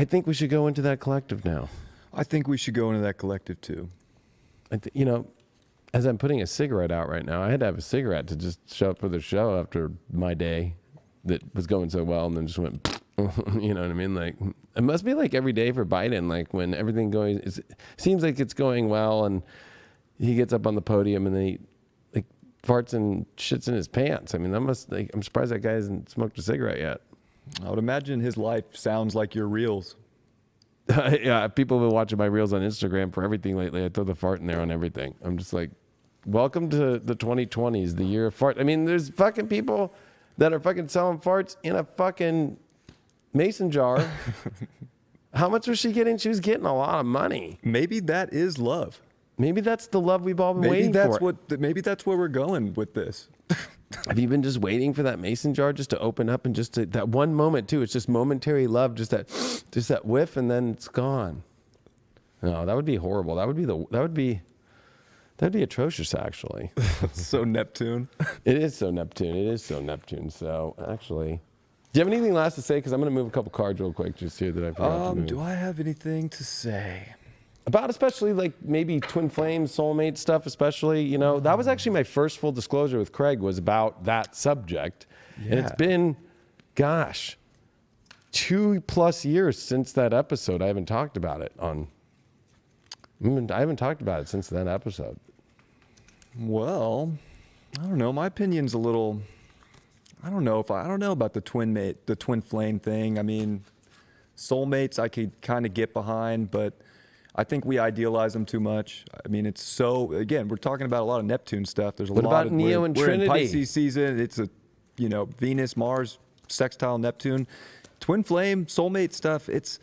I think we should go into that collective now. I think we should go into that collective too. You know, as I'm putting a cigarette out right now, I had to have a cigarette to just show up for the show after my day that was going so well, and then just went, you know what I mean? Like, it must be like every day for Biden, like when everything going, it seems like it's going well, and he gets up on the podium and then he like farts and shits in his pants. I mean, that must, like, I'm surprised that guy hasn't smoked a cigarette yet. I would imagine his life sounds like your reels. Yeah, people have been watching my reels on Instagram for everything lately. I throw the fart in there on everything. I'm just like, welcome to the 2020s, the year of fart. I mean, there's fucking people that are fucking selling farts in a fucking mason jar. How much was she getting? She was getting a lot of money. Maybe that is love. Maybe that's the love we've all been waiting for. Maybe that's where we're going with this. Have you been just waiting for that mason jar just to open up and just to, that one moment too? It's just momentary love, just that whiff, and then it's gone. No, that would be horrible. That would be atrocious, actually. So Neptune. It is so Neptune. It is so Neptune. So actually, do you have anything last to say? Because I'm going to move a couple cards real quick just here that I forgot to move. Do I have anything to say? About especially like maybe twin flame, soulmate stuff, especially, you know, that was actually my first full disclosure with Craig was about that subject. Yeah. And it's been, gosh, 2+ years since that episode. I haven't talked about it since that episode. Well, I don't know. My opinion's a little, I don't know about the twin flame thing. I mean, soulmates I could kind of get behind, but I think we idealize them too much. I mean, it's so, again, we're talking about a lot of Neptune stuff. There's a lot about of Neo and Trinity? We're in Pisces season. It's a, you know, Venus, Mars, sextile Neptune. Twin flame, soulmate stuff, it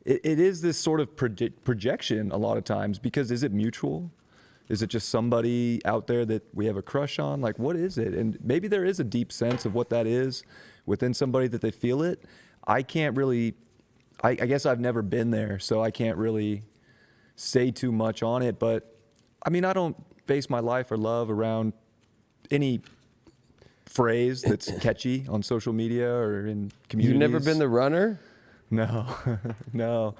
is this sort of projection a lot of times, because is it mutual? Is it just somebody out there that we have a crush on? Like, what is it? And maybe there is a deep sense of what that is within somebody that they feel it. I can't really, I guess I've never been there, so I can't really say too much on it. But I mean, I don't base my life or love around any phrase that's catchy on social media or in communities. You've never been the runner? No, no.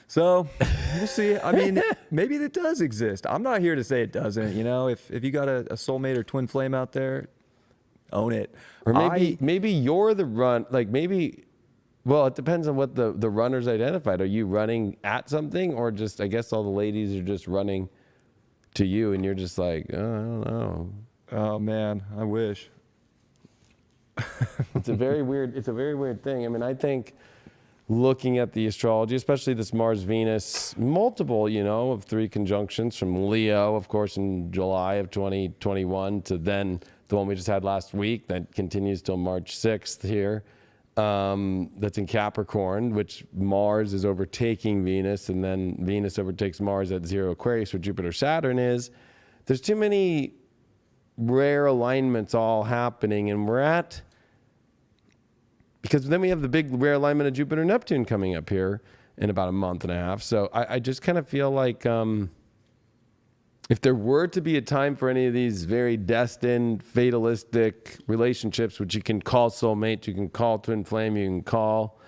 So we'll see. I mean, maybe it does exist. I'm not here to say it doesn't. You know, if you got a soulmate or twin flame out there, own it. Or maybe you're the run. Like maybe, well, it depends on what the runners identified. Are you running at something, or just, I guess all the ladies are just running to you, and you're just like, oh, I don't know. Oh man, I wish. It's a very weird thing. I mean, I think looking at the astrology, especially this Mars-Venus, multiple, you know, of 3 conjunctions from Leo, of course, in July of 2021 to then the one we just had last week that continues till March 6th here. That's in Capricorn, which Mars is overtaking Venus, and then Venus overtakes Mars at 0 Aquarius, where Jupiter-Saturn is. There's too many rare alignments all happening, and we're at, because then we have the big rare alignment of Jupiter-Neptune coming up here in about a month and a half. So I just kind of feel like if there were to be a time for any of these very destined, fatalistic relationships, which you can call soulmate, you can call twin flame, you can call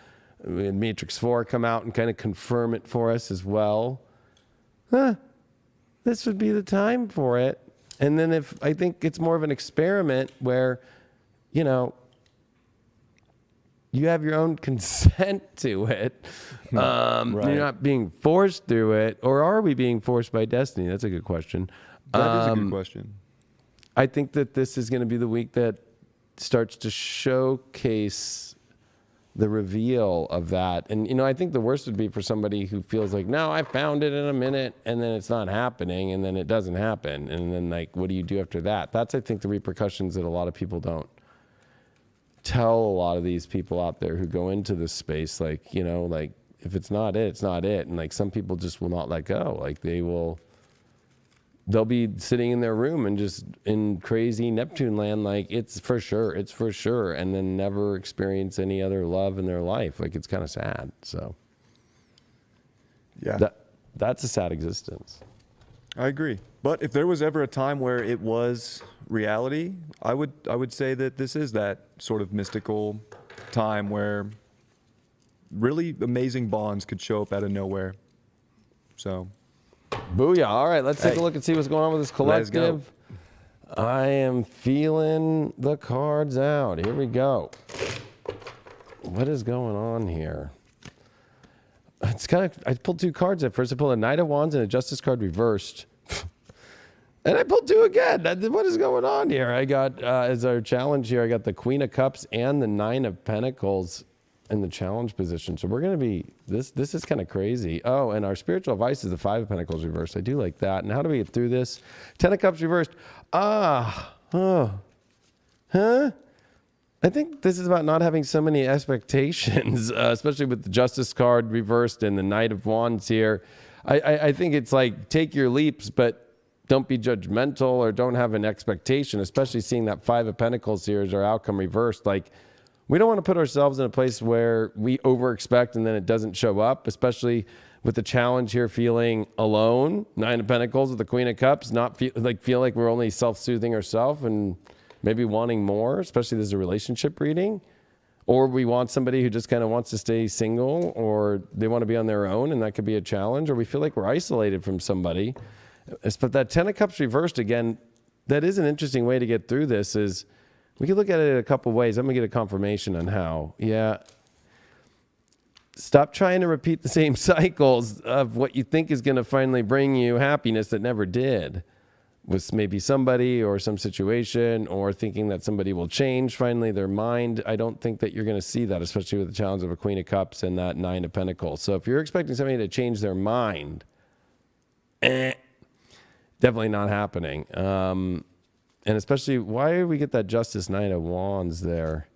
Matrix 4 come out and kind of confirm it for us as well, this would be the time for it. And then if I think it's more of an experiment where, you know, you have your own consent to it. Right. You're not being forced through it. Or are we being forced by destiny? That's a good question. That is a good question. I think that this is going to be the week that starts to showcase the reveal of that. And, you know, I think the worst would be for somebody who feels like, no, I found it in a minute, and then it's not happening, and then it doesn't happen. And then, like, what do you do after that? That's, I think, the repercussions that a lot of people don't tell a lot of these people out there who go into this space. Like, you know, like, if it's not it, it's not it. And, like, some people just will not let go. Like, they'll be sitting in their room and just in crazy Neptune land, like, it's for sure, and then never experience any other love in their life. Like, it's kind of sad. So yeah, that's a sad existence. I agree. But if there was ever a time where it was reality, I would say that this is that sort of mystical time where really amazing bonds could show up out of nowhere. So, Booyah. All right, let's take Hey. a look and see what's going on with this Let's go. collective. I am feeling the cards out. Here we go. What is going on here? It's kind of, I pulled 2 cards at first. I pulled a Knight of Wands and a Justice card reversed. And I pulled 2 again. What is going on here? I got, as our challenge here, I got the Queen of Cups and the 9 of Pentacles in the challenge position. So we're going to be, this is kind of crazy. Oh, and our spiritual advice is the 5 of Pentacles reversed. I do like that. And how do we get through this? 10 of Cups reversed. I think this is about not having so many expectations, especially with the Justice card reversed and the Knight of Wands here. I think it's like, take your leaps, but don't be judgmental or don't have an expectation, especially seeing that 5 of Pentacles here as our outcome reversed. Like, we don't want to put ourselves in a place where we over-expect and then it doesn't show up, especially with the challenge here feeling alone. 9 of Pentacles with the Queen of Cups, not feel like we're only self-soothing ourselves and maybe wanting more, especially this is a relationship reading. Or we want somebody who just kind of wants to stay single, or they want to be on their own, and that could be a challenge. Or we feel like we're isolated from somebody. But that 10 of Cups reversed, again, that is an interesting way to get through this. Is we can look at it a couple ways. I'm going to get a confirmation on how. Yeah. Stop trying to repeat the same cycles of what you think is going to finally bring you happiness that never did. With maybe somebody or some situation, or thinking that somebody will change finally their mind. I don't think that you're going to see that, especially with the challenge of a Queen of Cups and that 9 of Pentacles. So if you're expecting somebody to change their mind, definitely not happening. And especially, why did we get that Justice 9 of Wands there?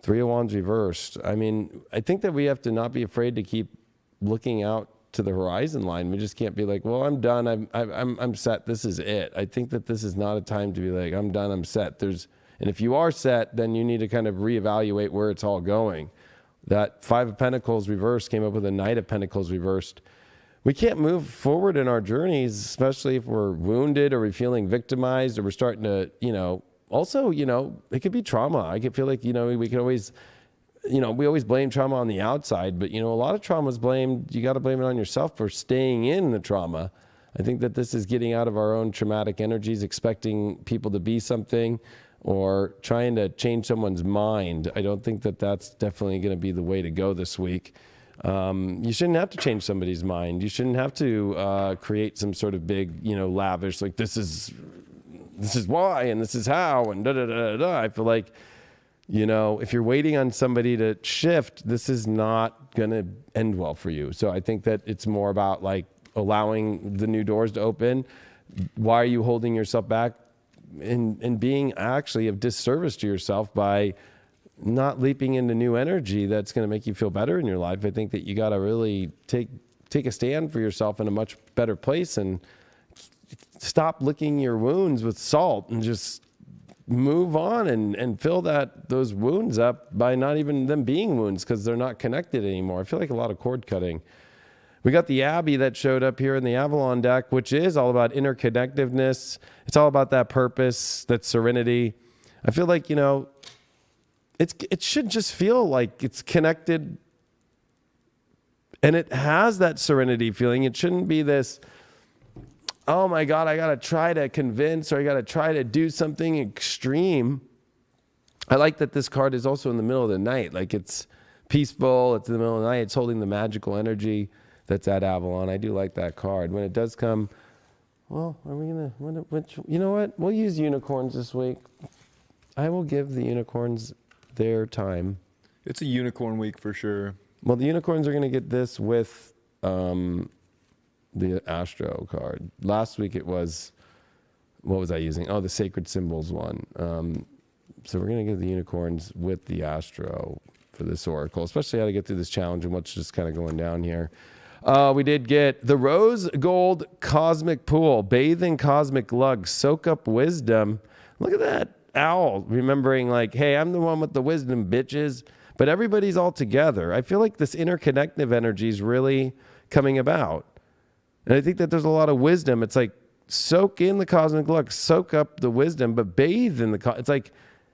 3 of Wands reversed. I mean, I think that we have to not be afraid to keep looking out to the horizon line. We just can't be like, well, I'm done. I'm set. This is it. I think that this is not a time to be like, I'm done. I'm set. And if you are set, then you need to kind of reevaluate where it's all going. That 5 of Pentacles reversed came up with a Knight of Pentacles reversed. We can't move forward in our journeys, especially if we're wounded or we're feeling victimized or we're starting to, also, it could be trauma. I could feel like, we can always, we always blame trauma on the outside, but, a lot of trauma is blamed. You got to blame it on yourself for staying in the trauma. I think that this is getting out of our own traumatic energies, expecting people to be something or trying to change someone's mind. I don't think that that's definitely going to be the way to go this week. You shouldn't have to change somebody's mind. You shouldn't have to create some sort of big, lavish, like this is why and this is how and da da da da. I feel like, if you're waiting on somebody to shift, this is not going to end well for you. So I think that it's more about like allowing the new doors to open. Why are you holding yourself back and being actually of disservice to yourself by not leaping into new energy that's going to make you feel better in your life? I think that you got to really take a stand for yourself in a much better place and stop licking your wounds with salt and just move on and fill those wounds up by not even them being wounds because they're not connected anymore. I feel like a lot of cord cutting. We got the Abbey that showed up here in the Avalon deck, which is all about interconnectedness. It's all about that purpose, that serenity. I feel like, it should just feel like it's connected and it has that serenity feeling. It shouldn't be this, oh my God, I got to try to convince or I got to try to do something extreme. I like that this card is also in the middle of the night. Like it's peaceful. It's in the middle of the night. It's holding the magical energy that's at Avalon. I do like that card. When it does come, well, are we going to, you know what? We'll use unicorns this week. I will give the unicorns their time. It's a unicorn week for sure. Well, the unicorns are going to get this with the Astro card. Last week it was, what was I using? Oh, the Sacred Symbols one. So we're going to give the unicorns with the Astro for this oracle, especially how to get through this challenge and what's just kind of going down here. We did get the Rose Gold Cosmic Pool, bathe in cosmic lugs, soak up wisdom. Look at that owl, remembering like, hey, I'm the one with the wisdom, bitches. But everybody's all together. I feel like this interconnective energy is really coming about. And I think that there's a lot of wisdom. It's like soak in the cosmic lux, soak up the wisdom, but bathe in it's like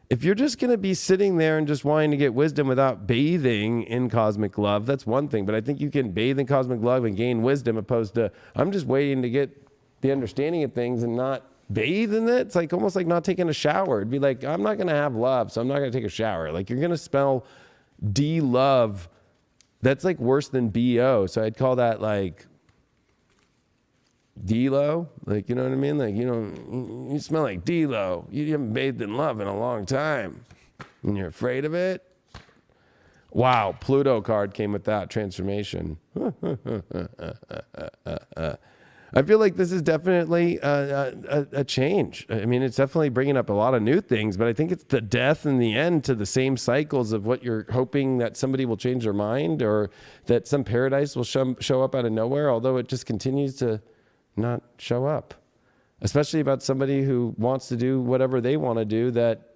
if you're just going to be sitting there and just wanting to get wisdom without bathing in cosmic love, that's one thing. But I think you can bathe in cosmic love and gain wisdom, opposed to I'm just waiting to get the understanding of things and not bathe in it. It's like almost like not taking a shower. It'd be like, I'm not going to have love, so I'm not going to take a shower. Like, you're going to spell D-love. That's like worse than B-O. So I'd call that like D-lo. Like, you know what I mean? Like, you smell like D-lo. You haven't bathed in love in a long time. And you're afraid of it. Wow, Pluto card came with that transformation. I feel like this is definitely a change. I mean, it's definitely bringing up a lot of new things, but I think it's the death and the end to the same cycles of what you're hoping that somebody will change their mind, or that some paradise will show up out of nowhere, although it just continues to not show up. Especially about somebody who wants to do whatever they want to do that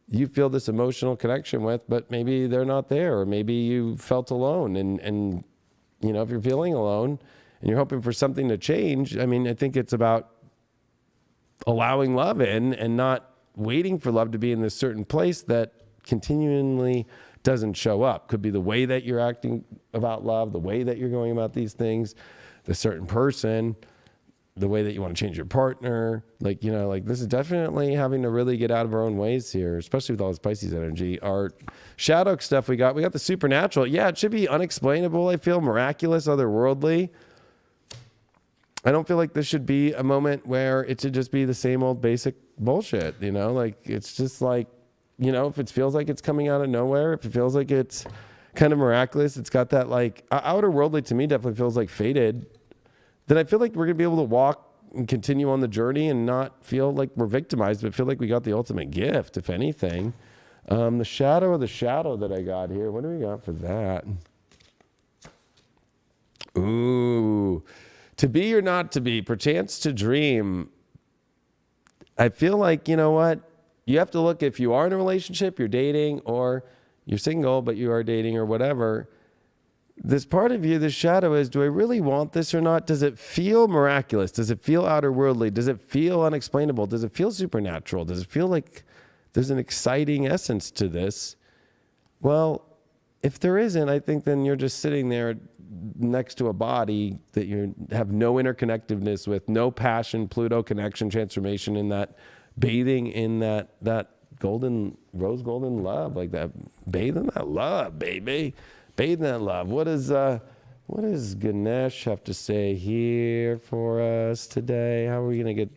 you feel this emotional connection with, but maybe they're not there, or maybe you felt alone. And if you're feeling alone, and you're hoping for something to change, I mean, I think it's about allowing love in and not waiting for love to be in this certain place that continually doesn't show up. Could be the way that you're acting about love, the way that you're going about these things, the certain person, the way that you want to change your partner. Like, this is definitely having to really get out of our own ways here, especially with all this Pisces energy. Our shadow stuff we got the supernatural. Yeah, it should be unexplainable. I feel miraculous, otherworldly. I don't feel like this should be a moment where it should just be the same old basic bullshit, like it's just like, if it feels like it's coming out of nowhere, if it feels like it's kind of miraculous, it's got that like outer worldly, to me definitely feels like faded, then I feel like we're gonna be able to walk and continue on the journey and not feel like we're victimized, but feel like we got the ultimate gift, if anything. The shadow of the shadow that I got here, what do we got for that? Ooh. To be or not to be, perchance to dream. I feel like, you know what? You have to look, if you are in a relationship, you're dating, or you're single, but you are dating or whatever. This part of you, this shadow is, do I really want this or not? Does it feel miraculous? Does it feel outer worldly? Does it feel unexplainable? Does it feel supernatural? Does it feel like there's an exciting essence to this? Well, if there isn't, I think then you're just sitting there next to a body that you have no interconnectedness with, no passion, Pluto connection, transformation, in that bathing in that rose golden love, like that. Bathe in that love, baby. Bathe in that love. What does Ganesh have to say here for us today? How are we going to get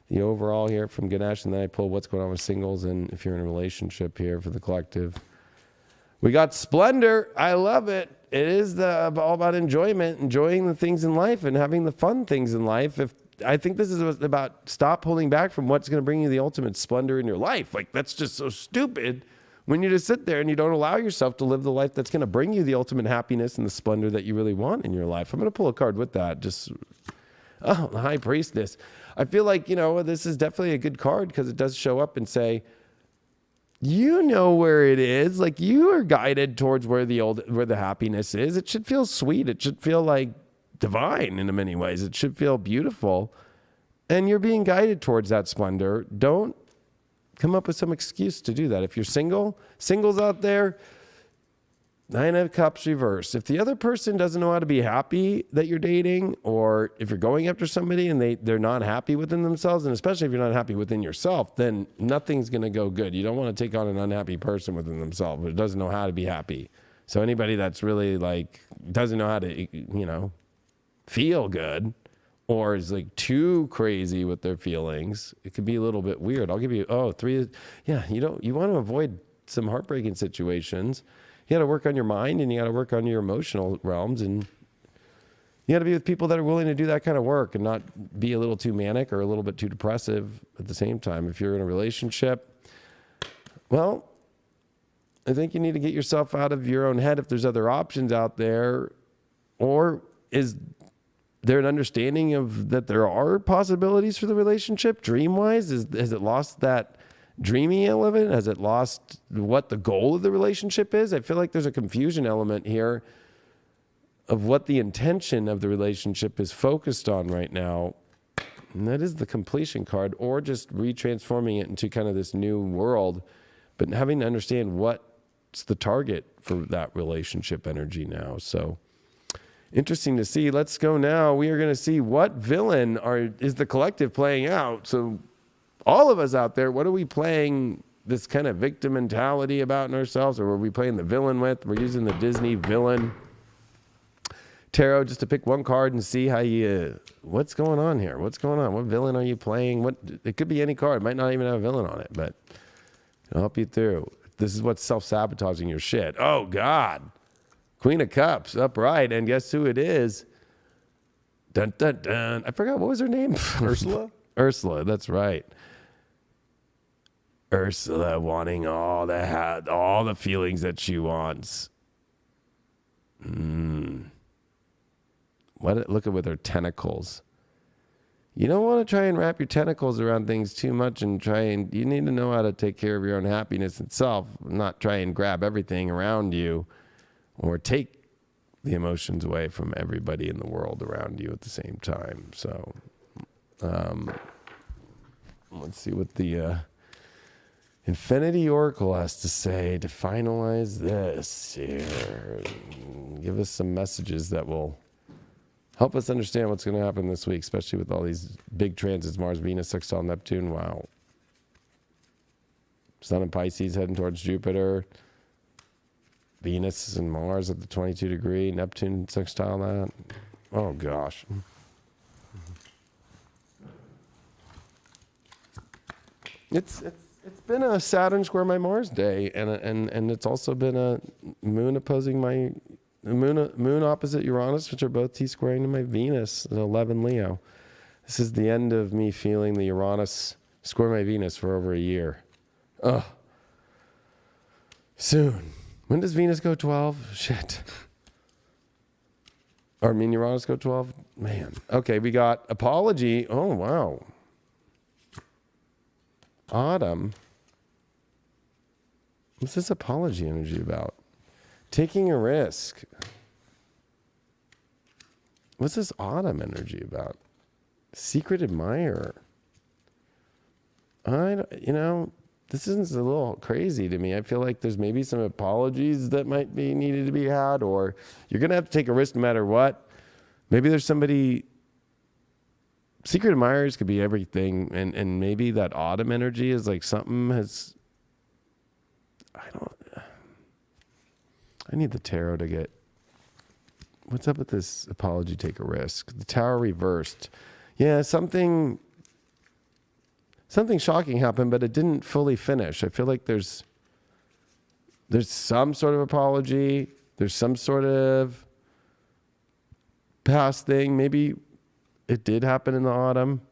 the overall here from Ganesh? And then I pull what's going on with singles and if you're in a relationship here for the collective. We got Splendor. I love it. It is all about enjoyment, enjoying the things in life and having the fun things in life. I think this is about stop holding back from what's going to bring you the ultimate splendor in your life. Like, that's just so stupid when you just sit there and you don't allow yourself to live the life that's going to bring you the ultimate happiness and the splendor that you really want in your life. I'm going to pull a card with that. The High Priestess. I feel like, this is definitely a good card because it does show up and say, you know where it is. Like, you are guided towards where the happiness is. It should feel sweet. It should feel like divine in many ways. It should feel beautiful. And you're being guided towards that splendor. Don't come up with some excuse to do that. If you're singles out there, 9 of Cups reverse. If the other person doesn't know how to be happy that you're dating, or if you're going after somebody and they're not happy within themselves, and especially if you're not happy within yourself, then nothing's going to go good. You don't want to take on an unhappy person within themselves who doesn't know how to be happy. So anybody that's really like doesn't know how to, feel good, or is like too crazy with their feelings, it could be a little bit weird. I'll give you, 3. Yeah, you want to avoid some heartbreaking situations. You got to work on your mind and you got to work on your emotional realms, and you got to be with people that are willing to do that kind of work and not be a little too manic or a little bit too depressive at the same time. If you're in a relationship, well, I think you need to get yourself out of your own head if there's other options out there. Or is there an understanding of that there are possibilities for the relationship dream-wise? Has it lost that dreamy element? Has it lost what the goal of the relationship is? I feel like there's a confusion element here of what the intention of the relationship is focused on right now. And that is the completion card, or just retransforming it into kind of this new world but having to understand what's the target for that relationship energy now. So interesting to see. Let's go now. We are going to see what villain is the collective playing out. So all of us out there, what are we playing this kind of victim mentality about in ourselves, or are we playing the villain with? We're using the Disney villain tarot just to pick one card and see how what's going on here? What's going on? What villain are you playing? It could be any card. It might not even have a villain on it, but it'll help you through. This is what's self-sabotaging your shit. Oh, God. Queen of Cups, upright, and guess who it is? Dun, dun, dun. I forgot, what was her name? Ursula? Ursula, that's right. Ursula wanting all the feelings that she wants. Look at with her tentacles. You don't want to try and wrap your tentacles around things too much and you need to know how to take care of your own happiness itself, not try and grab everything around you or take the emotions away from everybody in the world around you at the same time. So, let's see what the Infinity Oracle has to say to finalize this here. Give us some messages that will help us understand what's going to happen this week, especially with all these big transits, Mars, Venus, sextile, Neptune. Wow. Sun and Pisces heading towards Jupiter. Venus and Mars at the 22 degree. Neptune sextile that. Oh, gosh. It's been a Saturn square my Mars day, and it's also been a moon opposing my moon opposite Uranus, which are both T-squaring to my Venus at 11 Leo. This is the end of me feeling the Uranus square my Venus for over a year. Ugh. Soon. When does Venus go 12? Shit. Or Uranus go 12? Man. Okay, we got apology. Oh, wow. Autumn. What's this apology energy about? Taking a risk. What's this autumn energy about? Secret admirer. This is a little crazy to me. I feel like there's maybe some apologies that might be needed to be had, or you're going to have to take a risk no matter what. Maybe there's somebody. Secret admirers could be everything, and maybe that autumn energy is like something has. I need the tarot to get. What's up with this apology? Take a risk. The Tower reversed. Yeah, something shocking happened, but it didn't fully finish. I feel like there's some sort of apology. There's some sort of past thing. Maybe it did happen in the autumn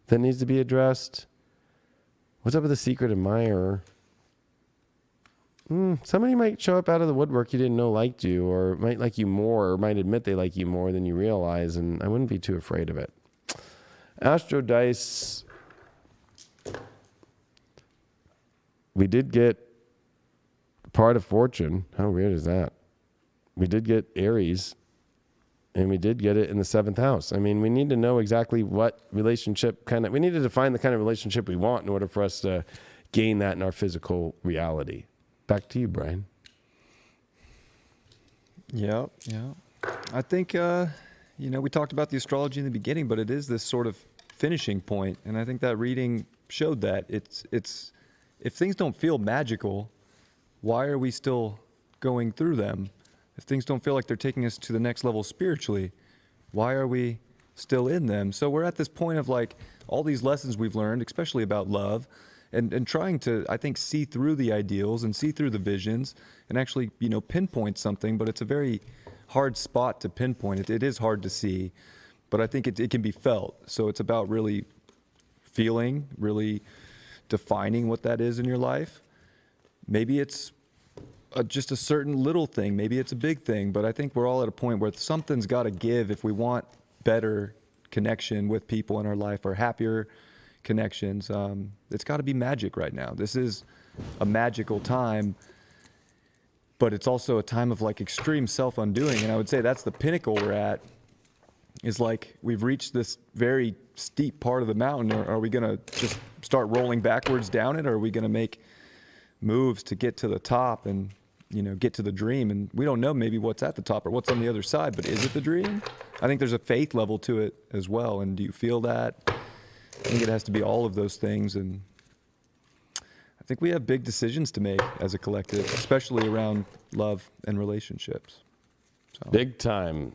that needs to be addressed. What's up with the secret admirer? Somebody might show up out of the woodwork you didn't know liked you, or might like you more, or might admit they like you more than you realize, and I wouldn't be too afraid of it. Astro Dice. We did get part of fortune. How weird is that? We did get Aries, and we did get it in the 7th house. I mean, we need to know exactly what relationship we need to define the kind of relationship we want in order for us to gain that in our physical reality. Back to you, Brian. Yeah. I think, we talked about the astrology in the beginning, but it is this sort of finishing point, and I think that reading showed that it's if things don't feel magical, why are we still going through them? If things don't feel like they're taking us to the next level spiritually, why are we still in them? So we're at this point of like all these lessons we've learned, especially about love, and trying to, I think, see through the ideals and see through the visions and actually, pinpoint something, but it's a very hard spot to pinpoint. It is hard to see, but I think it can be felt. So it's about really feeling, really defining what that is in your life. Maybe it's just a certain little thing. Maybe it's a big thing, but I think we're all at a point where something's got to give if we want better connection with people in our life or happier connections. It's got to be magic right now. This is a magical time, but it's also a time of like extreme self-undoing. And I would say that's the pinnacle we're at, is like we've reached this very steep part of the mountain. Are we going to just start rolling backwards down it? Or are we going to make moves to get to the top and, get to the dream. And we don't know maybe what's at the top or what's on the other side, but is it the dream? I think there's a faith level to it as well. And do you feel that? I think it has to be all of those things. And I think we have big decisions to make as a collective, especially around love and relationships. So. Big time.